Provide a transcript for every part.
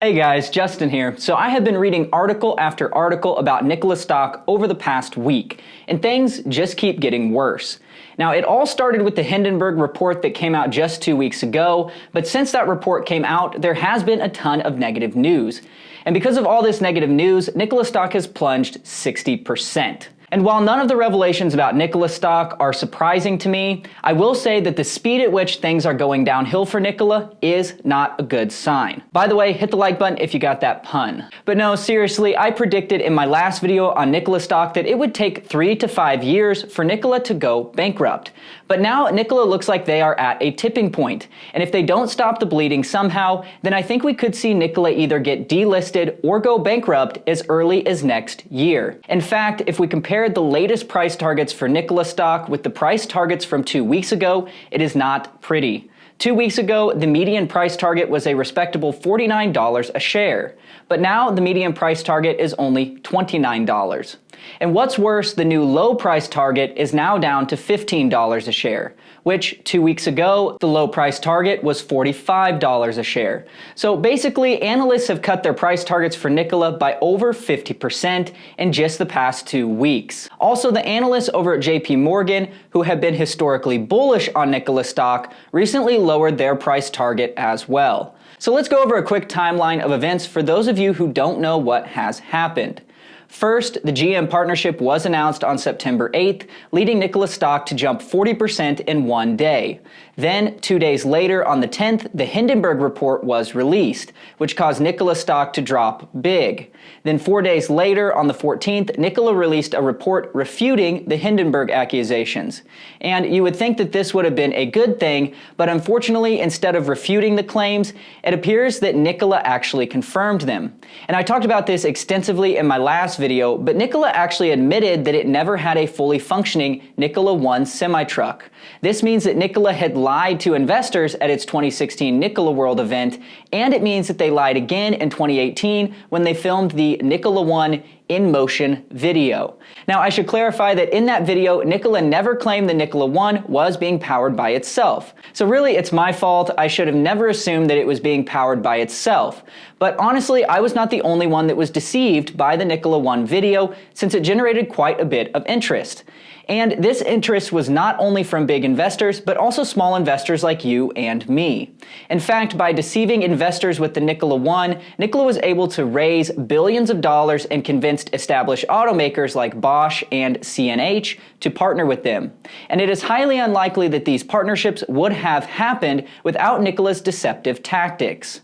Hey guys, Justin here. So I have been reading article after article about Nikola Stock over the past week, and things just keep getting worse. Now, it all started with the Hindenburg report that came out just 2 weeks ago, but since that report came out, there has been a ton of negative news. And because of all this negative news, Nikola Stock has plunged 60%. And while none of the revelations about Nikola Stock are surprising to me, I will say that the speed at which things are going downhill for Nikola is not a good sign. By the way, hit the like button if you got that pun. But no, seriously, I predicted in my last video on Nikola Stock that it would take 3 to 5 years for Nikola to go bankrupt. But now Nikola looks like they are at a tipping point. And if they don't stop the bleeding somehow, then I think we could see Nikola either get delisted or go bankrupt as early as next year. In fact, if we compare the latest price targets for Nikola Stock with the price targets from 2 weeks ago, it is not pretty. 2 weeks ago, the median price target was a respectable $49 a share, but now the median price target is only $29. And what's worse, the new low price target is now down to $15 a share, which 2 weeks ago, the low price target was $45 a share. So basically, analysts have cut their price targets for Nikola by over 50% in just the past 2 weeks. Also, the analysts over at JP Morgan, who have been historically bullish on Nikola Stock, recently lowered their price target as well. So let's go over a quick timeline of events for those of you who don't know what has happened. First, the GM partnership was announced on September 8th, leading Nikola Stock to jump 40% in one day. Then, 2 days later, on the 10th, the Hindenburg report was released, which caused Nikola Stock to drop big. Then 4 days later, on the 14th, Nikola released a report refuting the Hindenburg accusations. And you would think that this would have been a good thing, but unfortunately, instead of refuting the claims, it appears that Nikola actually confirmed them. And I talked about this extensively in my last video, but Nikola actually admitted that it never had a fully functioning Nikola 1 semi-truck. This means that Nikola had lied to investors at its 2016 Nikola World event, and it means that they lied again in 2018 when they filmed the Nikola 1 in motion video. Now, I should clarify that in that video, Nikola never claimed the Nikola 1 was being powered by itself. So really, it's my fault. I should have never assumed that it was being powered by itself. But honestly, I was not the only one that was deceived by the Nikola 1 video, since it generated quite a bit of interest. And this interest was not only from big investors, but also small investors like you and me. In fact, by deceiving investors with the Nikola 1, Nikola was able to raise billions of dollars and convinced established automakers like Bosch and CNH to partner with them. And it is highly unlikely that these partnerships would have happened without Nikola's deceptive tactics.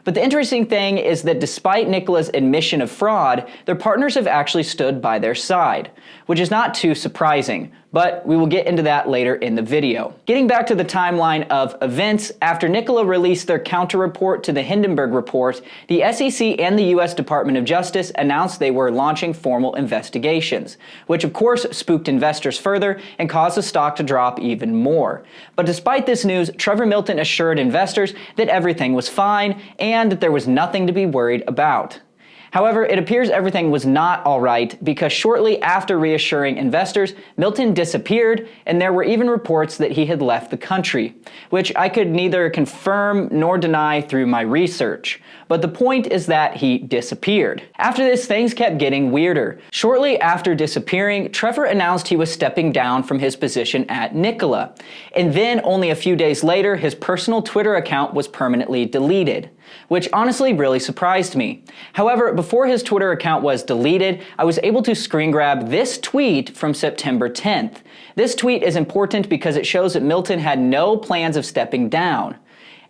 But the interesting thing is that despite Nikola's admission of fraud, their partners have actually stood by their side, which is not too surprising, but we will get into that later in the video. Getting back to the timeline of events, after Nikola released their counter-report to the Hindenburg report, the SEC and the US Department of Justice announced they were launching formal investigations, which of course spooked investors further and caused the stock to drop even more. But despite this news, Trevor Milton assured investors that everything was fine and that there was nothing to be worried about. However, it appears everything was not all right because shortly after reassuring investors, Milton disappeared, and there were even reports that he had left the country, which I could neither confirm nor deny through my research. But the point is that he disappeared. After this, things kept getting weirder. Shortly after disappearing, Trevor announced he was stepping down from his position at Nikola. And then, only a few days later, his personal Twitter account was permanently deleted, which honestly really surprised me. However, before his Twitter account was deleted, I was able to screen grab this tweet from September 10th. This tweet is important because it shows that Milton had no plans of stepping down.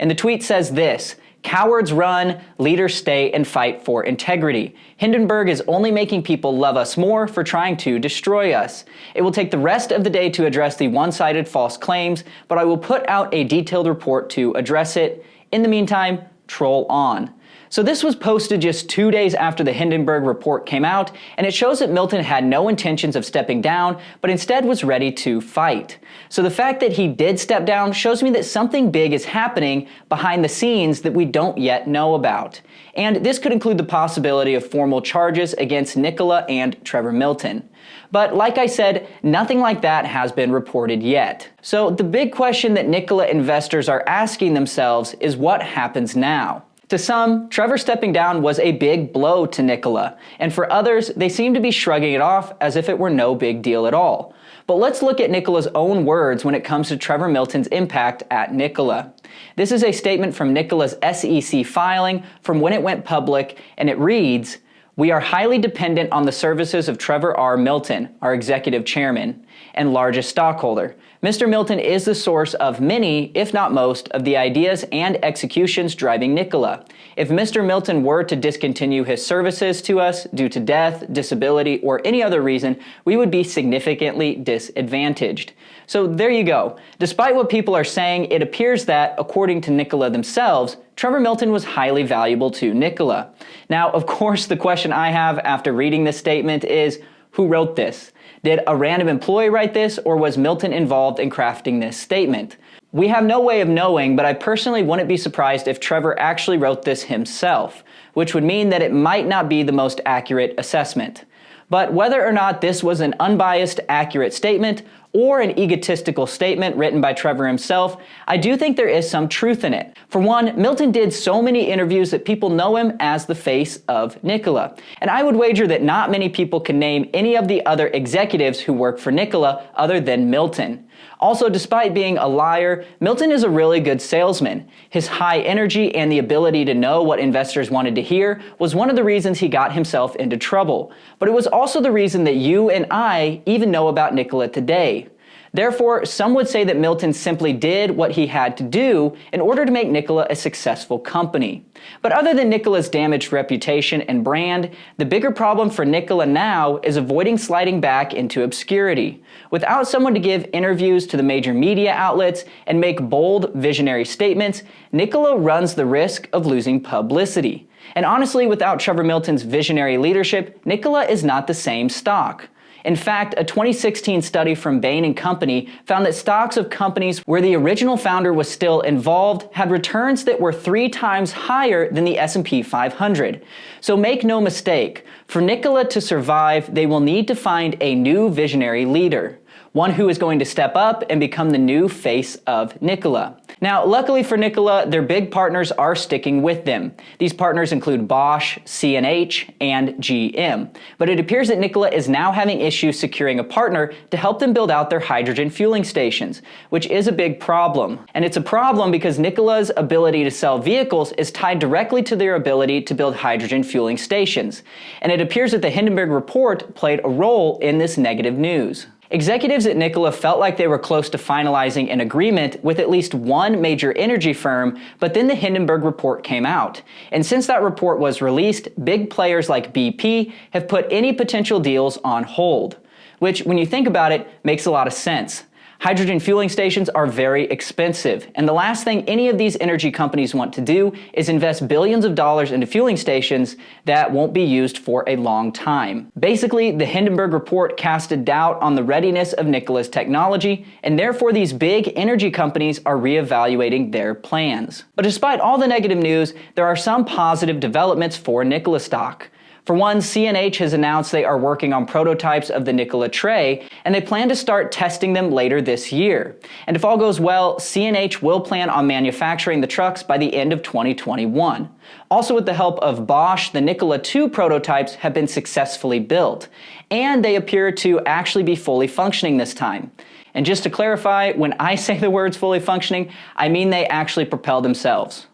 And the tweet says this: "Cowards run, leaders stay and fight for integrity. Hindenburg is only making people love us more for trying to destroy us. It will take the rest of the day to address the one-sided false claims, but I will put out a detailed report to address it. In the meantime, troll on." So this was posted just 2 days after the Hindenburg report came out, and it shows that Milton had no intentions of stepping down, but instead was ready to fight. So the fact that he did step down shows me that something big is happening behind the scenes that we don't yet know about. And this could include the possibility of formal charges against Nikola and Trevor Milton. But like I said, nothing like that has been reported yet. So the big question that Nikola investors are asking themselves is what happens now? To some, Trevor stepping down was a big blow to Nikola, and for others, they seem to be shrugging it off as if it were no big deal at all. But let's look at Nikola's own words when it comes to Trevor Milton's impact at Nikola. This is a statement from Nikola's SEC filing from when it went public, and it reads, "We are highly dependent on the services of Trevor R. Milton, our executive chairman and largest stockholder. Mr. Milton is the source of many, if not most, of the ideas and executions driving Nikola. If Mr. Milton were to discontinue his services to us due to death, disability, or any other reason, we would be significantly disadvantaged." So there you go. Despite what people are saying, it appears that, according to Nikola themselves, Trevor Milton was highly valuable to Nikola. Now, of course, the question I have after reading this statement is, who wrote this? Did a random employee write this, or was Milton involved in crafting this statement? We have no way of knowing, but I personally wouldn't be surprised if Trevor actually wrote this himself, which would mean that it might not be the most accurate assessment. But whether or not this was an unbiased, accurate statement, or an egotistical statement written by Trevor himself, I do think there is some truth in it. For one, Milton did so many interviews that people know him as the face of Nikola. And I would wager that not many people can name any of the other executives who work for Nikola other than Milton. Also, despite being a liar, Milton is a really good salesman. His high energy and the ability to know what investors wanted to hear was one of the reasons he got himself into trouble. But it was also the reason that you and I even know about Nikola today. Therefore, some would say that Milton simply did what he had to do in order to make Nikola a successful company. But other than Nikola's damaged reputation and brand, the bigger problem for Nikola now is avoiding sliding back into obscurity. Without someone to give interviews to the major media outlets and make bold, visionary statements, Nikola runs the risk of losing publicity. And honestly, without Trevor Milton's visionary leadership, Nikola is not the same stock. In fact, a 2016 study from Bain & Company found that stocks of companies where the original founder was still involved had returns that were 3 times higher than the S&P 500. So make no mistake, for Nikola to survive, they will need to find a new visionary leader. One who is going to step up and become the new face of Nikola. Now, luckily for Nikola, their big partners are sticking with them. These partners include Bosch, CNH, and GM. But it appears that Nikola is now having issues securing a partner to help them build out their hydrogen fueling stations, which is a big problem. And it's a problem because Nikola's ability to sell vehicles is tied directly to their ability to build hydrogen fueling stations. And it appears that the Hindenburg report played a role in this negative news. Executives at Nikola felt like they were close to finalizing an agreement with at least one major energy firm, but then the Hindenburg report came out. And since that report was released, big players like BP have put any potential deals on hold. Which, when you think about it, makes a lot of sense. Hydrogen fueling stations are very expensive, and the last thing any of these energy companies want to do is invest billions of dollars into fueling stations that won't be used for a long time. Basically, the Hindenburg report casted doubt on the readiness of Nikola's technology, and therefore these big energy companies are reevaluating their plans. But despite all the negative news, there are some positive developments for Nikola stock. For one, CNH has announced they are working on prototypes of the Nikola tray, and they plan to start testing them later this year. And if all goes well, CNH will plan on manufacturing the trucks by the end of 2021. Also, with the help of Bosch, the Nikola 2 prototypes have been successfully built, and they appear to actually be fully functioning this time. And just to clarify, when I say the words fully functioning, I mean they actually propel themselves,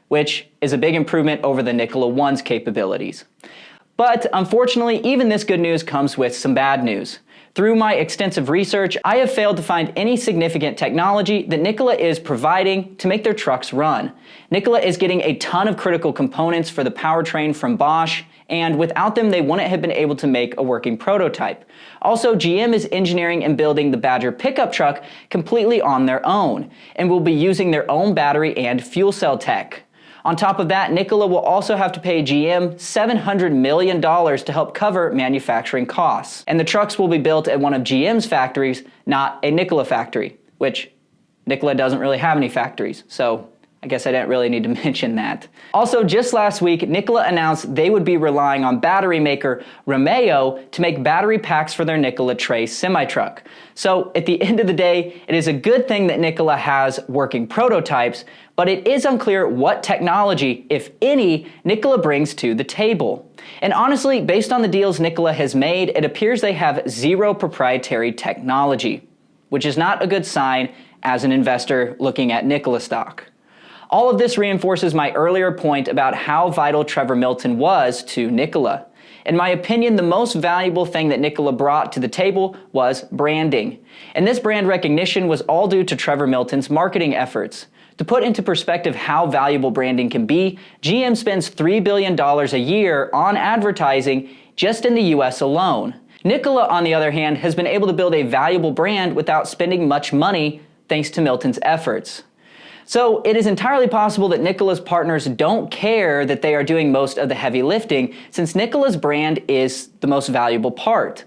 which is a big improvement over the Nikola 1's capabilities. But unfortunately, even this good news comes with some bad news. Through my extensive research, I have failed to find any significant technology that Nikola is providing to make their trucks run. Nikola is getting a ton of critical components for the powertrain from Bosch, and without them, they wouldn't have been able to make a working prototype. Also, GM is engineering and building the Badger pickup truck completely on their own, and will be using their own battery and fuel cell tech. On top of that, Nikola will also have to pay GM $700 million to help cover manufacturing costs. And the trucks will be built at one of GM's factories, not a Nikola factory, which Nikola doesn't really have any factories, so I guess I didn't really need to mention that. Also, just last week, Nikola announced they would be relying on battery maker Romeo to make battery packs for their Nikola Tre semi-truck. So at the end of the day, it is a good thing that Nikola has working prototypes, but it is unclear what technology, if any, Nikola brings to the table. And honestly, based on the deals Nikola has made, it appears they have zero proprietary technology, which is not a good sign as an investor looking at Nikola stock. All of this reinforces my earlier point about how vital Trevor Milton was to Nikola. In my opinion, the most valuable thing that Nikola brought to the table was branding. And this brand recognition was all due to Trevor Milton's marketing efforts. To put into perspective how valuable branding can be, GM spends $3 billion a year on advertising just in the US alone. Nikola, on the other hand, has been able to build a valuable brand without spending much money thanks to Milton's efforts. So it is entirely possible that Nikola's partners don't care that they are doing most of the heavy lifting, since Nikola's brand is the most valuable part.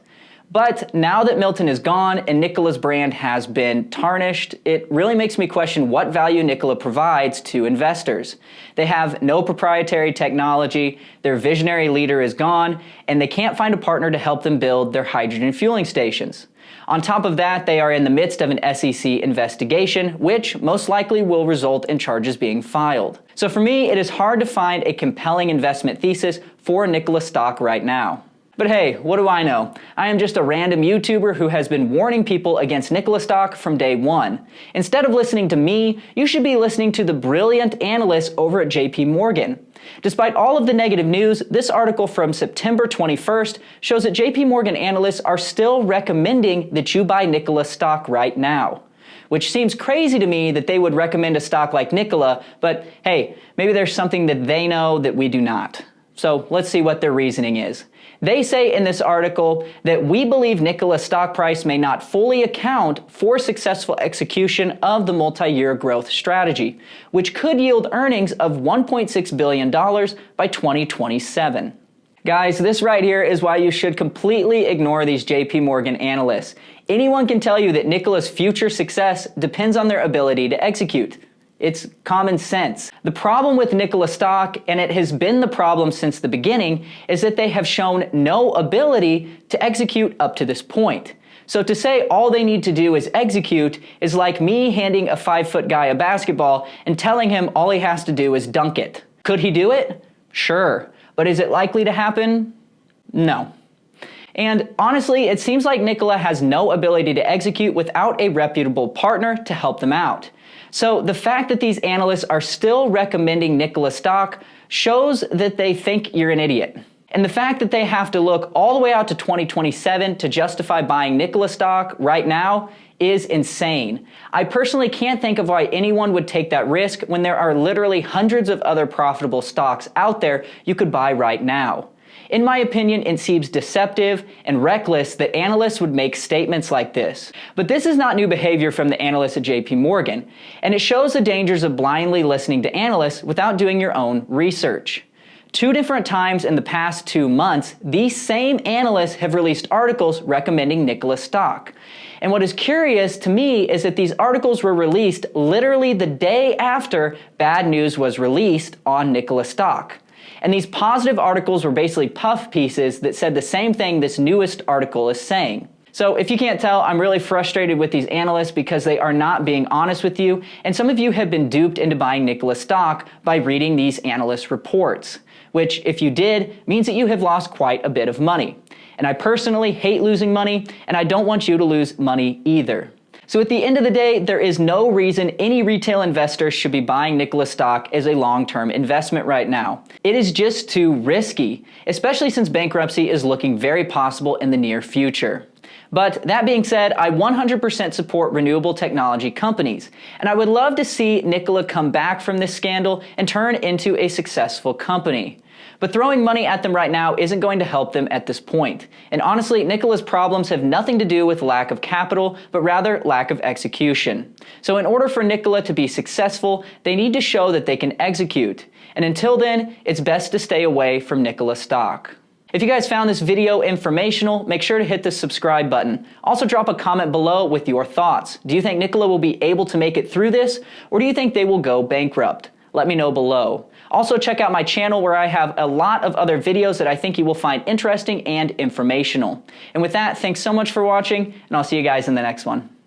But now that Milton is gone and Nikola's brand has been tarnished, it really makes me question what value Nikola provides to investors. They have no proprietary technology, their visionary leader is gone, and they can't find a partner to help them build their hydrogen fueling stations. On top of that, they are in the midst of an SEC investigation, which most likely will result in charges being filed. So for me, it is hard to find a compelling investment thesis for Nikola stock right now. But hey, what do I know? I am just a random YouTuber who has been warning people against Nikola stock from day one. Instead of listening to me, you should be listening to the brilliant analysts over at JP Morgan. Despite all of the negative news, this article from September 21st shows that JP Morgan analysts are still recommending that you buy Nikola stock right now. Which seems crazy to me that they would recommend a stock like Nikola, but hey, maybe there's something that they know that we do not. So let's see what their reasoning is. They say in this article that we believe Nikola's stock price may not fully account for successful execution of the multi-year growth strategy, which could yield earnings of $1.6 billion by 2027. Guys, this right here is why you should completely ignore these JP Morgan analysts. Anyone can tell you that Nikola's future success depends on their ability to execute. It's common sense. The problem with Nikola stock, and it has been the problem since the beginning, is that they have shown no ability to execute up to this point. So to say all they need to do is execute is like me handing a 5-foot guy a basketball and telling him all he has to do is dunk it. Could he do it? Sure. But is it likely to happen? No. And honestly, it seems like Nikola has no ability to execute without a reputable partner to help them out. So the fact that these analysts are still recommending Nikola stock shows that they think you're an idiot. And the fact that they have to look all the way out to 2027 to justify buying Nikola stock right now is insane. I personally can't think of why anyone would take that risk when there are literally hundreds of other profitable stocks out there you could buy right now. In my opinion, it seems deceptive and reckless that analysts would make statements like this. But this is not new behavior from the analysts at JP Morgan, and it shows the dangers of blindly listening to analysts without doing your own research. 2 different times in the past 2 months, these same analysts have released articles recommending Nikola stock. And what is curious to me is that these articles were released literally the day after bad news was released on Nikola stock. And these positive articles were basically puff pieces that said the same thing this newest article is saying. So if you can't tell, I'm really frustrated with these analysts because they are not being honest with you, and some of you have been duped into buying Nikola stock by reading these analyst reports, which if you did, means that you have lost quite a bit of money. And I personally hate losing money, and I don't want you to lose money either. So at the end of the day, there is no reason any retail investor should be buying Nikola stock as a long-term investment right now. It is just too risky, especially since bankruptcy is looking very possible in the near future. But that being said, I 100% support renewable technology companies, and I would love to see Nikola come back from this scandal and turn into a successful company. But throwing money at them right now isn't going to help them at this point. And honestly, Nikola's problems have nothing to do with lack of capital, but rather lack of execution. So in order for Nikola to be successful, they need to show that they can execute. And until then, it's best to stay away from Nikola stock. If you guys found this video informational, make sure to hit the subscribe button. Also drop a comment below with your thoughts. Do you think Nikola will be able to make it through this, or do you think they will go bankrupt? Let me know below. Also check out my channel where I have a lot of other videos that I think you will find interesting and informational. And with that, thanks so much for watching, and I'll see you guys in the next one.